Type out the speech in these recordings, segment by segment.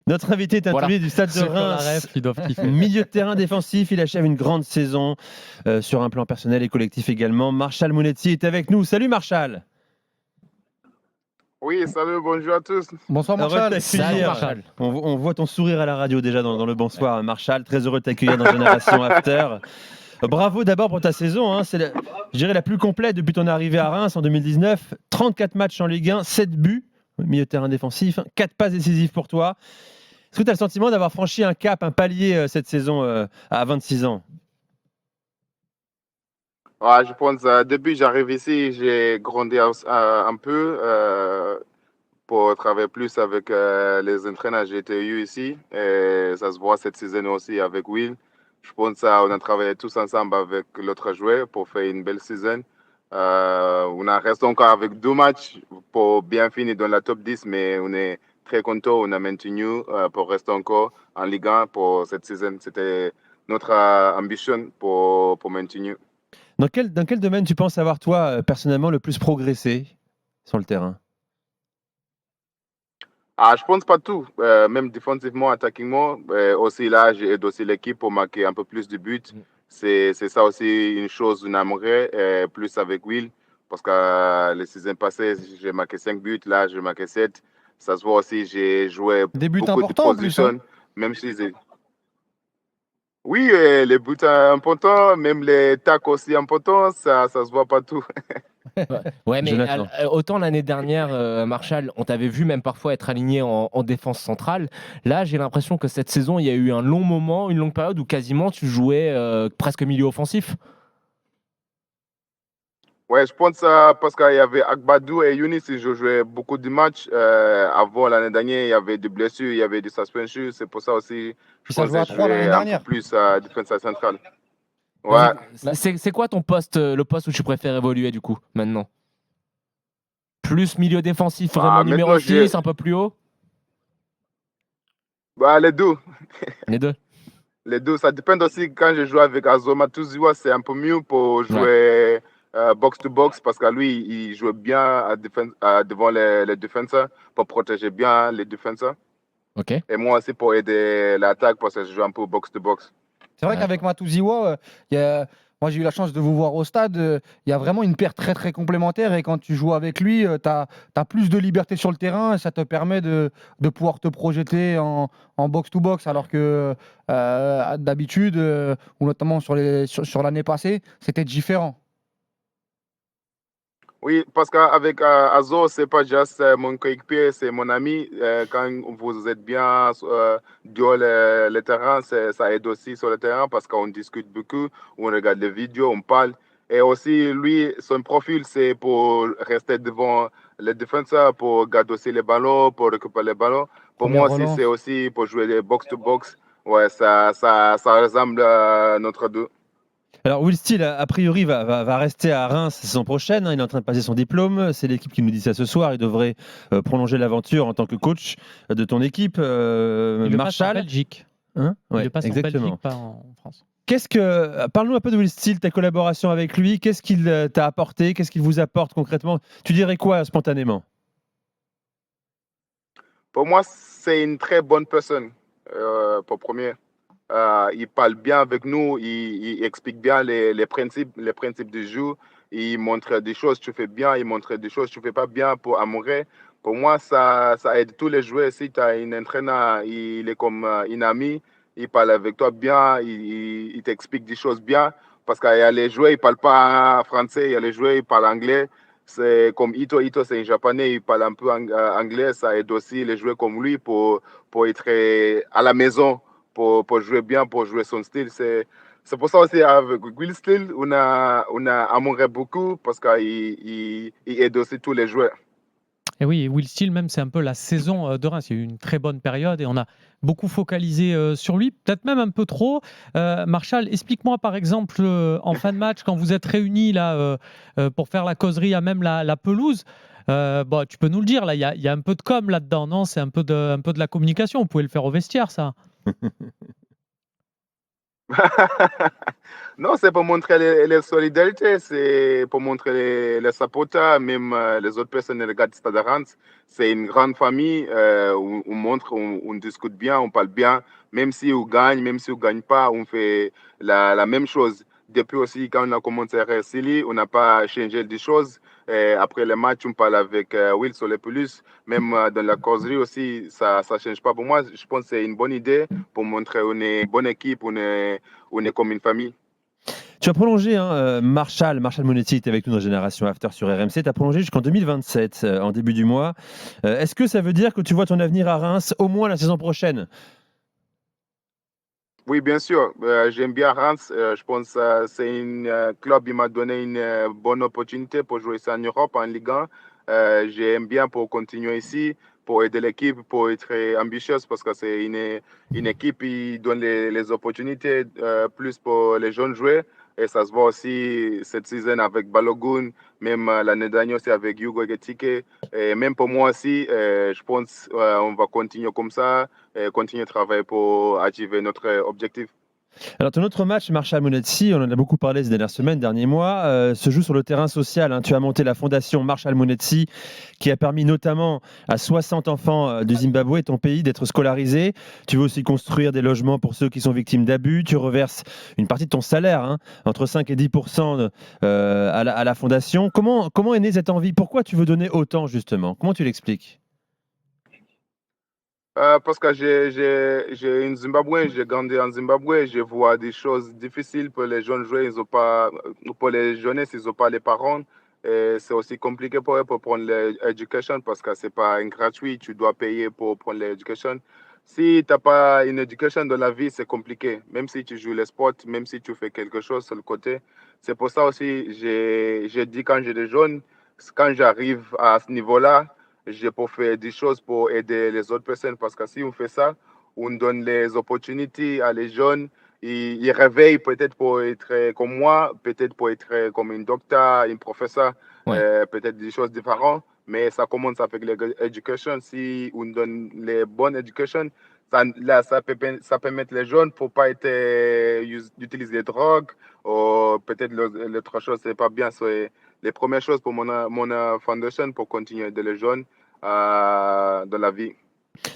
Notre invité est un taulier du Stade de Reims. Ils doivent kiffer. Milieu de terrain défensif, il achève une grande saison sur un plan personnel et collectif également. Marshall Monetti est avec nous. Salut Marshall. Oui, salut, bonjour à tous. Bonsoir Marshall. Salut Marshall. On voit ton sourire à la radio déjà dans le bonsoir Marshall. Très heureux de t'accueillir dans Génération After. Bravo d'abord pour ta saison. Hein. C'est, je dirais, la plus complète depuis ton arrivée à Reims en 2019. 34 matchs en Ligue 1, 7 buts, milieu de terrain défensif, 4 passes décisives pour toi. Est-ce que tu as le sentiment d'avoir franchi un cap, un palier cette saison à 26 ans? Ouais, je pense, depuis que j'arrive ici, j'ai grandi un peu pour travailler plus avec les entraîneurs que j'ai été eu ici. Et ça se voit cette saison aussi avec Will. Je pense qu'on a travaillé tous ensemble avec l'autre joueur pour faire une belle saison. On a resté encore avec 2 matchs pour bien finir dans la top 10, mais on est très content. On a maintenu pour rester encore en Ligue 1 pour cette saison. C'était notre ambition pour maintenir. Dans quel domaine tu penses avoir, toi, personnellement, le plus progressé sur le terrain? Je pense pas tout, même défensivement, attaquingement. Aussi là, j'aide aussi l'équipe pour marquer un peu plus de buts. C'est ça aussi une chose qu'on aimerait, plus avec Will. Parce que les saisons passées, j'ai marqué 5 buts, là, j'ai marqué 7. Ça se voit aussi, j'ai joué Des buts beaucoup de importants en plus, hein. positions. Même si oui, les buts importants, même les tacles aussi importants, ça se voit pas tout. Ouais, mais Jonathan. autant l'année dernière, Marshall, on t'avait vu même parfois être aligné en défense centrale. Là, j'ai l'impression que cette saison, il y a eu un long moment, une longue période où quasiment tu jouais presque milieu offensif. Ouais, je pense parce qu'il y avait Agbadou et Younis, ils jouaient beaucoup de matchs. Avant l'année dernière, il y avait des blessures, il y avait des suspensions. C'est pour ça aussi, je Ça pense jouait à que je 3 l'année jouais un peu dernière. plus défenseur central. Ouais. C'est quoi ton poste, le poste où tu préfères évoluer du coup, maintenant? Plus milieu défensif, vraiment numéro maintenant, 6, un peu plus haut? Les deux. Les deux. Les deux, ça dépend aussi quand je joue avec Azoma Tuziwa, c'est un peu mieux pour jouer box-to-box parce que lui, il joue bien devant les défenseurs pour protéger bien les défenseurs. Ok. Et moi aussi pour aider l'attaque parce que je joue un peu box-to-box. C'est vrai qu'avec Matuziwa, moi j'ai eu la chance de vous voir au stade, il y a vraiment une paire très très complémentaire et quand tu joues avec lui, tu as plus de liberté sur le terrain et ça te permet de pouvoir te projeter en box-to-box alors que d'habitude, ou notamment sur l'année passée, c'était différent. Oui, parce qu'avec Azo, c'est pas juste mon coéquipier, c'est mon ami. Quand vous êtes bien sur le terrain, ça aide aussi sur le terrain parce qu'on discute beaucoup, on regarde les vidéos, on parle. Et aussi, lui, son profil, c'est pour rester devant les défenseurs, pour garder aussi les ballons, pour récupérer les ballons. Pour Première moi aussi, relance. c'est aussi pour jouer les box-to-box. Ouais, ça ressemble à notre deux. Alors Will Steele, a priori, va rester à Reims la saison prochaine. Hein. Il est en train de passer son diplôme. C'est l'équipe qui nous dit ça ce soir. Il devrait prolonger l'aventure en tant que coach de ton équipe. Il le passe en Marshall. Belgique. Hein, ouais, Il le passe en exactement. Belgique, pas en France. Parle-nous un peu de Will Steele, ta collaboration avec lui. Qu'est-ce qu'il t'a apporté? Qu'est-ce qu'il vous apporte concrètement? Tu dirais quoi spontanément? Pour moi, c'est une très bonne personne, pour premier. Il parle bien avec nous, il explique bien les principes du jeu. Il montre des choses que tu fais bien, il montre des choses que tu ne fais pas bien pour améliorer. Pour moi, ça aide tous les joueurs. Si tu as un entraîneur, il est comme un ami, il parle avec toi bien, il t'explique des choses bien. Parce qu'il y a les joueurs, ils ne parlent pas français, il y a les joueurs, ils parlent anglais. C'est comme Ito, c'est un japonais, il parle un peu anglais. Ça aide aussi les joueurs comme lui pour être à la maison pour jouer bien, pour jouer son style. C'est pour ça aussi avec Will Steele, on a amouré beaucoup parce qu'il aide aussi tous les joueurs. Et oui, Will Steele, même, c'est un peu la saison de Reims. Il y a eu une très bonne période et on a beaucoup focalisé sur lui, peut-être même un peu trop. Marshall, explique-moi par exemple en fin de match, quand vous êtes réunis là, pour faire la causerie à même la pelouse, tu peux nous le dire, là, il y a un peu de com là-dedans, non? C'est un peu de la communication. Vous pouvez le faire au vestiaire, ça. Non, c'est pour montrer les solidarités, c'est pour montrer les supporters, même les autres personnes qui regardent Stade de Reims. C'est une grande famille, on montre, on discute bien, on parle bien, même si on gagne, même si on ne gagne pas, on fait la même chose. Depuis aussi, quand on a commencé à RSCLI, on n'a pas changé des choses. Après le match, on parle avec Will Solepoulos, même dans la causerie aussi, ça ne change pas. Pour moi, je pense que c'est une bonne idée pour montrer qu'on est une bonne équipe, on est comme une famille. Tu as prolongé, hein, Marshall Monetti était avec nous dans Génération After sur RMC. Tu as prolongé jusqu'en 2027, en début du mois. Est-ce que ça veut dire que tu vois ton avenir à Reims au moins la saison prochaine? Oui, bien sûr. J'aime bien Reims. Je pense que c'est un club qui m'a donné une bonne opportunité pour jouer ça en Europe, en Ligue 1. J'aime bien pour continuer ici, pour aider l'équipe, pour être ambitieuse parce que c'est une équipe qui donne les opportunités plus pour les jeunes joueurs. Et ça se voit aussi cette saison avec Balogun, même l'année dernière aussi avec Hugo Getike. Et même pour moi aussi, je pense qu'on va continuer comme ça et continuer à travailler pour achiver notre objectif. Alors, ton autre match, Marshall Monetti, on en a beaucoup parlé ces dernières semaines, derniers mois, se joue sur le terrain social, hein. Tu as monté la fondation Marshall Monetti, qui a permis notamment à 60 enfants du Zimbabwe, ton pays, d'être scolarisés. Tu veux aussi construire des logements pour ceux qui sont victimes d'abus. Tu reverses une partie de ton salaire, hein, entre 5 et 10% à la fondation. Comment est née cette envie? Pourquoi tu veux donner autant, justement? Comment tu l'expliques? Parce que j'ai une Zimbabwe, j'ai grandi en Zimbabwe, je vois des choses difficiles pour les jeunes joueurs, ils ont pas, pour les jeunesses, ils n'ont pas les parents. Et c'est aussi compliqué pour eux pour prendre l'éducation parce que c'est pas un gratuit, tu dois payer pour prendre l'éducation. Si tu n'as pas une éducation dans la vie, c'est compliqué. Même si tu joues le sport, même si tu fais quelque chose sur le côté. C'est pour ça aussi, j'ai dit quand j'ai des jeunes, quand j'arrive à ce niveau-là, je peux faire des choses pour aider les autres personnes parce que si on fait ça, on donne les opportunités à les jeunes. Ils réveillent peut-être pour être comme moi, peut-être pour être comme un docteur, un professeur, Ouais. peut-être des choses différentes. Mais ça commence avec l'éducation. Si on donne les bonnes éducations, là, ça permet les jeunes pour pas être, utiliser les drogues ou peut-être l'autre chose, c'est pas bien. C'est les premières choses pour mon foundation pour continuer à aider les jeunes dans la vie.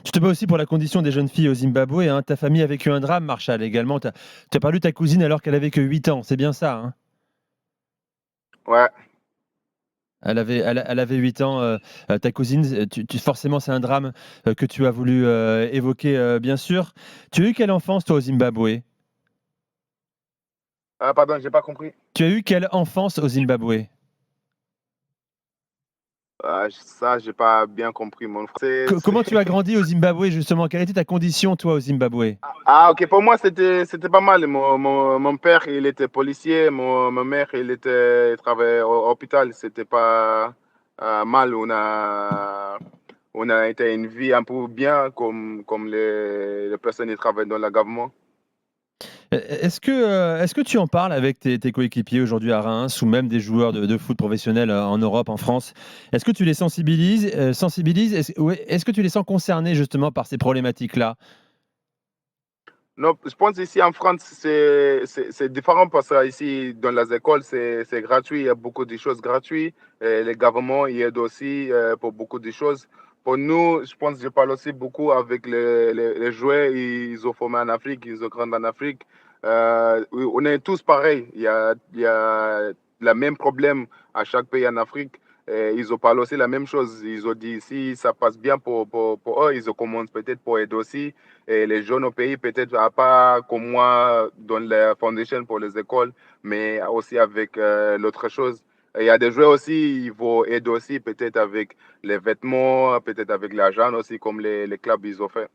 Tu te bats aussi pour la condition des jeunes filles au Zimbabwe, hein. Ta famille a vécu un drame, Marshall, également. Tu as perdu ta cousine alors qu'elle avait que 8 ans. C'est bien ça, hein? Ouais. Elle avait 8 ans, ta cousine. Forcément, c'est un drame que tu as voulu évoquer, bien sûr. Tu as eu quelle enfance, toi, au Zimbabwe? Pardon, j'ai pas compris. Tu as eu quelle enfance au Zimbabwe? Ça, j'ai pas bien compris, mon frère. Comment tu as grandi au Zimbabwe, justement? Quelle était ta condition, toi, au Zimbabwe? Ok, pour moi, c'était pas mal. Mon père, il était policier. Ma mère, il travaillait au hôpital. C'était pas mal. On a été une vie un peu bien, comme les personnes qui travaillent dans le gouvernement. Est-ce que tu en parles avec tes coéquipiers aujourd'hui à Reims ou même des joueurs de foot professionnels en Europe, en France? Est-ce que tu les sensibilises? Est-ce que tu les sens concernés justement par ces problématiques-là? Non, je pense ici en France, c'est différent parce que ici, dans les écoles, c'est gratuit. Il y a beaucoup de choses gratuites. Et les gouvernements y aident aussi pour beaucoup de choses. Pour nous, je pense que je parle aussi beaucoup avec les joueurs. Ils ont formé en Afrique, ils ont grandi en Afrique. Oui, on est tous pareils. Il y a le même problème à chaque pays en Afrique. Et ils ont parlé aussi la même chose. Ils ont dit si ça passe bien pour eux, ils ont commencé peut-être pour aider aussi. Et les jeunes au pays, peut-être pas comme moi dans la foundation pour les écoles, mais aussi avec l'autre chose. Et il y a des joueurs aussi, ils vont aider aussi peut-être avec les vêtements, peut-être avec l'argent aussi, comme les clubs ils ont fait.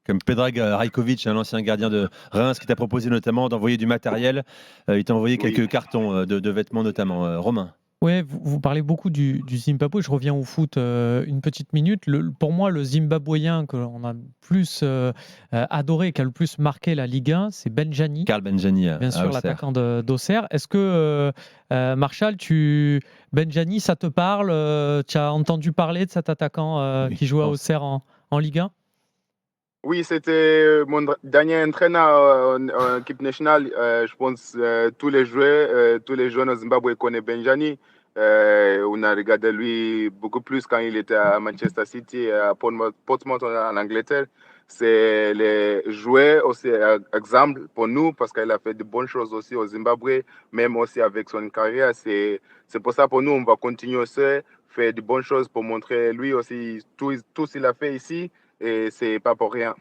Comme Predrag Rajkovic, un ancien gardien de Reims, qui t'a proposé notamment d'envoyer du matériel. Il t'a envoyé Oui. quelques cartons de vêtements notamment. Romain. Ouais, vous parlez beaucoup du Zimbabwe. Je reviens au foot une petite minute. Pour moi, le Zimbabwéen que l'on a plus adoré, qui a le plus marqué la Ligue 1, c'est Benjani. Karl Benjani Bien à sûr, Auxerre. l'attaquant d'Auxerre. Est-ce que, Marshall, Benjani, ça te parle? Tu as entendu parler de cet attaquant Oui, qui joue je à pense. Auxerre en Ligue 1? Oui, c'était mon dernier entraîneur en équipe nationale. Je pense tous les jeunes au Zimbabwe connaissent Benjani. On a regardé lui beaucoup plus quand il était à Manchester City, à Portsmouth en Angleterre. C'est les joueurs aussi exemple pour nous parce qu'il a fait de bonnes choses aussi au Zimbabwe, même aussi avec son carrière. C'est pour ça pour nous, on va continuer aussi faire de bonnes choses pour montrer lui aussi tout ce qu'il a fait ici et c'est pas pour rien.